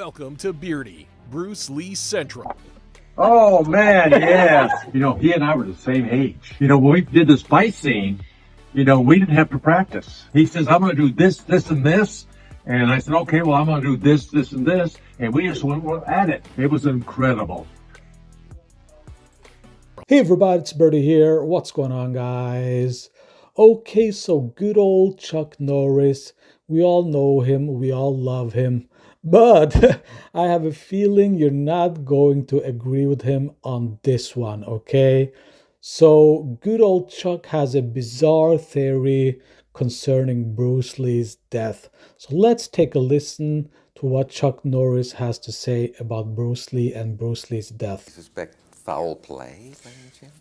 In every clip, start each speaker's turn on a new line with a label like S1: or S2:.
S1: Welcome to Beardy, Bruce Lee Central.
S2: Oh man, yes. He and I were the same age. When we did this fight scene, we didn't have to practice. He says, I'm going to do this, this, and this. And I said, okay, well, I'm going to do this, this, and this. And we just went at it. It was incredible.
S3: Hey everybody, it's Birdie here. What's going on, guys? Okay, so good old Chuck Norris. We all know him. We all love him. But I have a feeling you're not going to agree with him on this one, okay? So good old Chuck has a bizarre theory concerning Bruce Lee's death. So let's take a listen to what Chuck Norris has to say about Bruce Lee and Bruce Lee's death.
S4: Suspect foul play, Jim?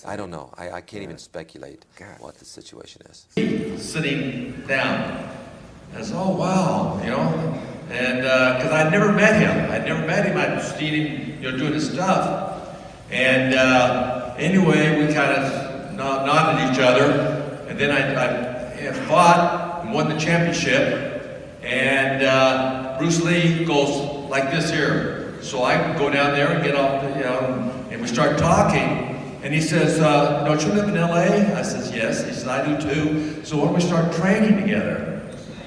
S4: I don't know. I can't even speculate what the situation is.
S5: Sitting down. I said, oh, wow, and because I'd never met him. I'd seen him, doing his stuff. And anyway, we kind of nodded at each other. And then I fought and won the championship. And Bruce Lee goes like this here. So I go down there and get off, and we start talking. And he says, don't you live in LA? I says, yes. He says, I do too. So why don't we start training together?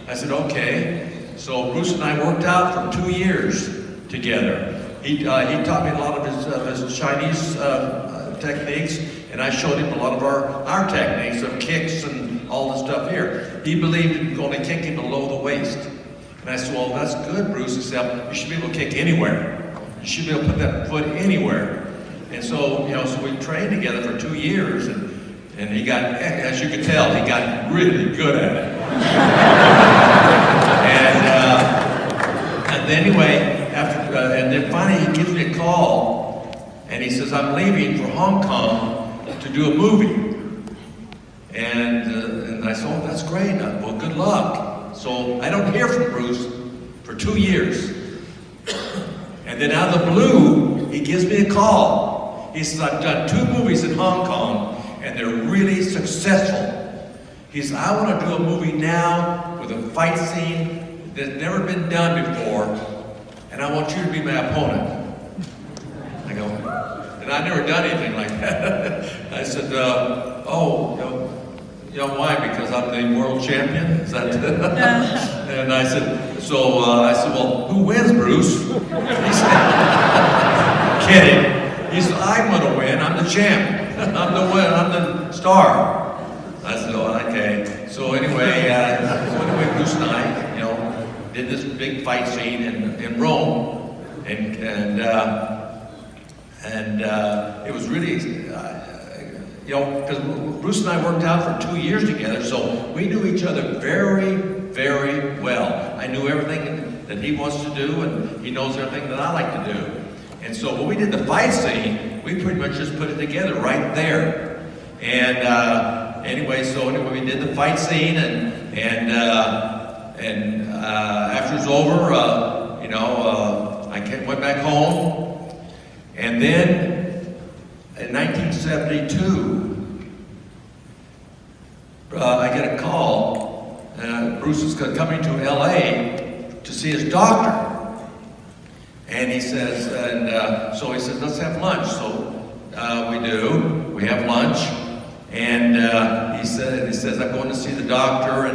S5: I said, okay. So Bruce and I worked out for 2 years together. He taught me a lot of his Chinese techniques, and I showed him a lot of our techniques of kicks and all the stuff here. He believed in only kicking below the waist. And I said, well, that's good, Bruce. He said, you should be able to kick anywhere. You should be able to put that foot anywhere. And so, so we trained together for 2 years, and he got, as you could tell, he got really good at it. and anyway, and then finally he gives me a call, and he says, I'm leaving for Hong Kong to do a movie. And I said, oh, that's great. Well, good luck. So I don't hear from Bruce for 2 years. And then out of the blue, he gives me a call. He says, I've done 2 movies in Hong Kong, and they're really successful. He says, I want to do a movie now with a fight scene that's never been done before, and I want you to be my opponent. I go, and I've never done anything like that. I said, why? Because I'm the world champion? Is that And I said, well, who wins, Bruce? He said, kidding. He said, I'm going to win. I'm the champ. I'm the winner. I'm the star. I said, oh, okay. So anyway, Bruce and I, did this big fight scene in Rome, and it was really, because Bruce and I worked out for 2 years together, so we knew each other very, very well. I knew everything that he wants to do, and he knows everything that I like to do. And so when we did the fight scene, we pretty much just put it together right there. And anyway, we did the fight scene, and after it was over, I went back home, and then in 1972, I get a call. Bruce is coming to LA to see his doctor. And he says, so he says, let's have lunch. So we do. We have lunch, and he says, I'm going to see the doctor,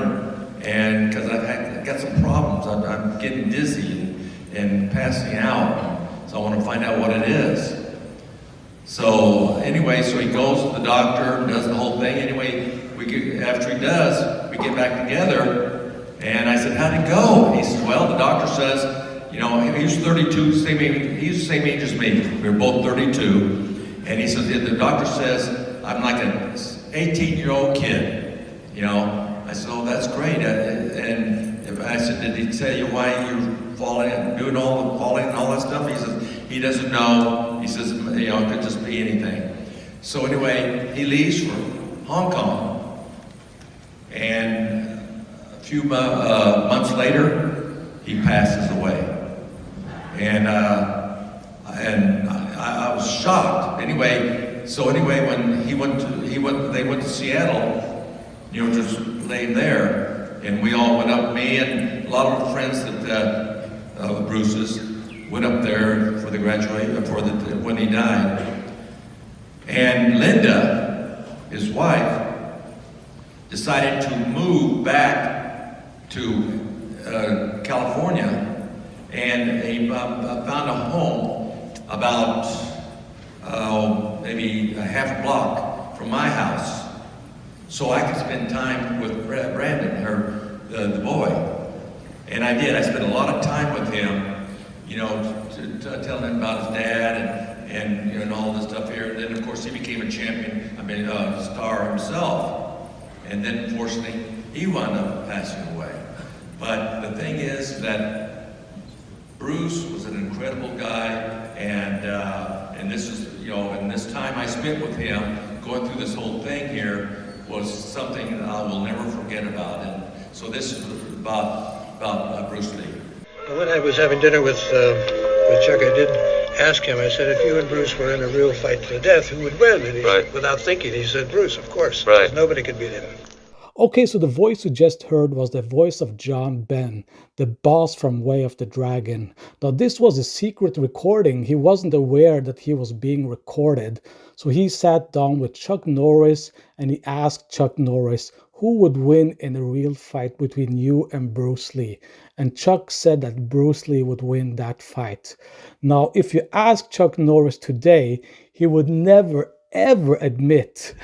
S5: and because I've got some problems. I'm getting dizzy and passing out. So I want to find out what it is. So anyway, so he goes to the doctor and does the whole thing. Anyway, after he does, we get back together, and I said, how'd it go? And he says, well, the doctor says, he's 32, he's the same age as me. We were both 32. And he says, the doctor says, I'm like an 18-year-old kid. I said, oh, that's great. And I said, did he tell you why you're falling and doing all the falling and all that stuff? He says, he doesn't know. He says, it could just be anything. So anyway, he leaves for Hong Kong. And a few months later, he passes away. And I was shocked. Anyway, when they went to Seattle, just laying there, and we all went up, me and a lot of friends that, Bruce's, went up there for the when he died. And Linda, his wife, decided to move back to California, and he found a home about maybe a half block from my house, so I could spend time with Brandon, the boy. And I did. I spent a lot of time with him, you know, telling him about his dad and you know, all this stuff here. And then, of course, he became a champion, star himself. And then, unfortunately, he wound up passing away. But the thing is that Bruce was an incredible guy, and this is, you know, and this time I spent with him going through this whole thing here was something that I will never forget about. And so this is about Bruce Lee.
S6: When I was having dinner with Chuck, I did ask him, I said, if you and Bruce were in a real fight to the death, who would win? And he said, without thinking, he said, Bruce, of course. Right. Nobody could beat him.
S3: Okay, so the voice you just heard was the voice of John Ben, the boss from Way of the Dragon. Now, this was a secret recording. He wasn't aware that he was being recorded. So he sat down with Chuck Norris and he asked Chuck Norris, who would win in a real fight between you and Bruce Lee? And Chuck said that Bruce Lee would win that fight. Now, if you ask Chuck Norris today, he would never, ever admit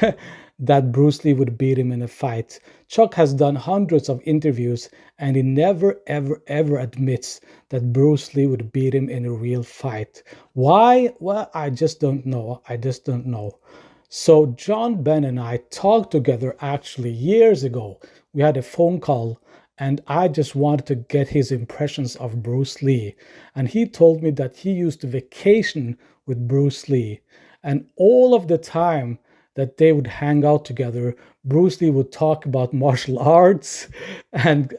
S3: that Bruce Lee would beat him in a fight. Chuck has done hundreds of interviews and he never, ever, ever admits that Bruce Lee would beat him in a real fight. Why? Well, I just don't know. I just don't know. So John Ben and I talked together actually years ago. We had a phone call and I just wanted to get his impressions of Bruce Lee. And he told me that he used to vacation with Bruce Lee. And all of the time that they would hang out together, Bruce Lee would talk about martial arts, and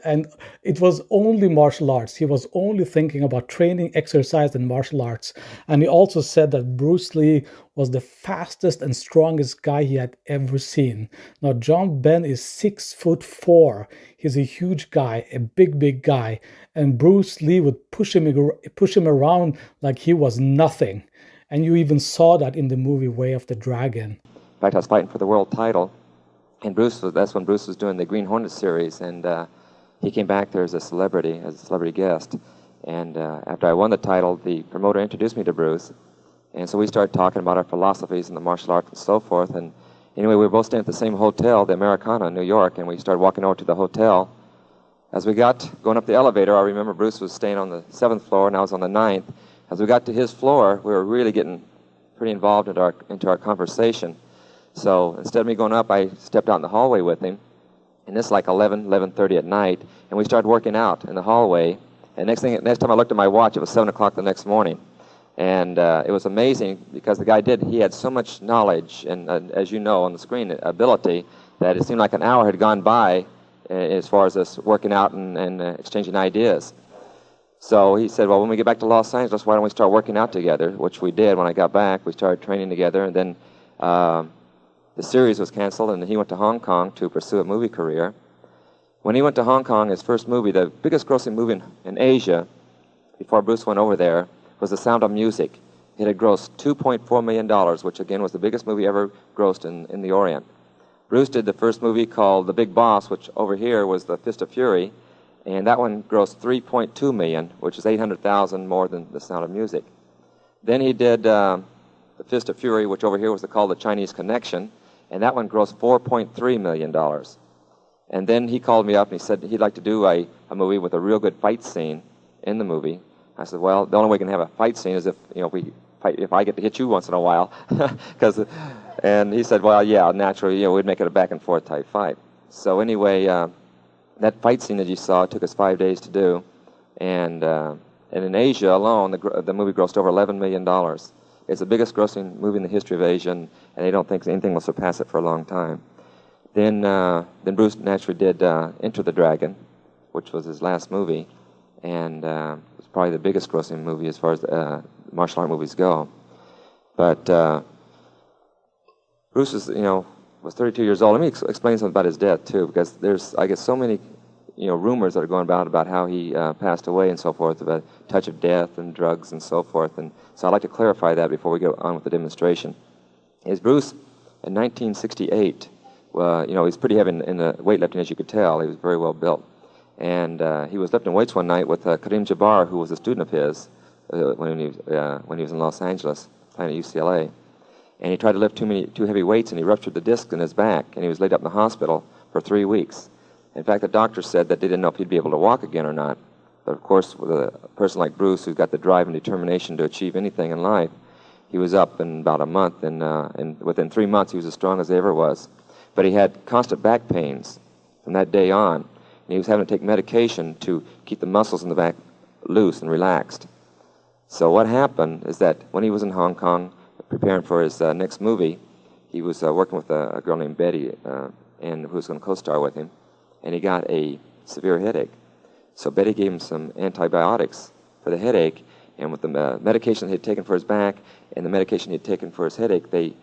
S3: it was only martial arts. He was only thinking about training, exercise, and martial arts. And he also said that Bruce Lee was the fastest and strongest guy he had ever seen. Now, John Ben is 6'4". He's a huge guy, a big guy, and Bruce Lee would push him around like he was nothing. And you even saw that in the movie Way of the Dragon.
S4: In fact, I was fighting for the world title, and that's when Bruce was doing the Green Hornet series, and he came back there as a celebrity guest. And after I won the title, the promoter introduced me to Bruce, and so we started talking about our philosophies in the martial arts and so forth. And anyway, we were both staying at the same hotel, the Americana in New York, and we started walking over to the hotel. As we got going up the elevator, I remember Bruce was staying on the 7th floor, and I was on the 9th. As we got to his floor, we were really getting pretty involved into our conversation. So instead of me going up, I stepped out in the hallway with him, and this is like 11:30 at night, and we started working out in the hallway. And next time I looked at my watch, it was 7 o'clock the next morning, and it was amazing because the guy he had so much knowledge and, as you know, on the screen, ability, that it seemed like an hour had gone by as far as us working out and exchanging ideas. So he said, well, when we get back to Los Angeles, why don't we start working out together, which we did. When I got back, we started training together, and then the series was canceled, and he went to Hong Kong to pursue a movie career. When he went to Hong Kong, his first movie, the biggest grossing movie in Asia, before Bruce went over there, was The Sound of Music. It had grossed $2.4 million, which again was the biggest movie ever grossed in the Orient. Bruce did the first movie called The Big Boss, which over here was The Fist of Fury, and that one grossed $3.2 million, which is $800,000 more than The Sound of Music. Then he did The Fist of Fury, which over here was called The Chinese Connection, and that one grossed $4.3 million. And then he called me up and he said he'd like to do a movie with a real good fight scene in the movie. I said, well, the only way we can have a fight scene is if I get to hit you once in a while. And he said, well, yeah, naturally, we'd make it a back and forth type fight. So anyway, that fight scene that you saw took us 5 days to do, and in Asia alone, the movie grossed over $11 million. It's the biggest grossing movie in the history of Asia, and they don't think anything will surpass it for a long time. Then Bruce naturally did Enter the Dragon, which was his last movie, and it was probably the biggest grossing movie as far as martial art movies go. But Bruce was 32 years old. Let me explain something about his death too, because there's, I guess, so many rumors that are going about how he passed away and so forth, about touch of death and drugs and so forth. And so I'd like to clarify that before we go on with the demonstration. Is Bruce, in 1968, he was pretty heavy in the weightlifting, as you could tell. He was very well built. And he was lifting weights one night with 𝘾𝙚𝙣𝙪, who was a student of his when he was in Los Angeles, playing at UCLA. And he tried to lift too heavy weights, and he ruptured the disc in his back, and he was laid up in the hospital for 3 weeks. In fact, the doctor said that they didn't know if he'd be able to walk again or not. But of course, with a person like Bruce, who's got the drive and determination to achieve anything in life, he was up in about a month, and within 3 months, he was as strong as he ever was. But he had constant back pains from that day on, and he was having to take medication to keep the muscles in the back loose and relaxed. So what happened is that when he was in Hong Kong preparing for his next movie, he was working with a girl named Betty, and who was going to co-star with him, and he got a severe headache. So Betty gave him some antibiotics for the headache, and with the medication he had taken for his back and the medication he had taken for his headache, they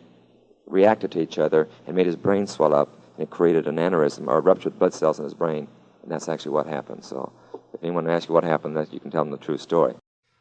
S4: reacted to each other and made his brain swell up, and it created an aneurysm, or ruptured blood cells in his brain, and that's actually what happened. So if anyone asks you what happened, you can tell them the true story.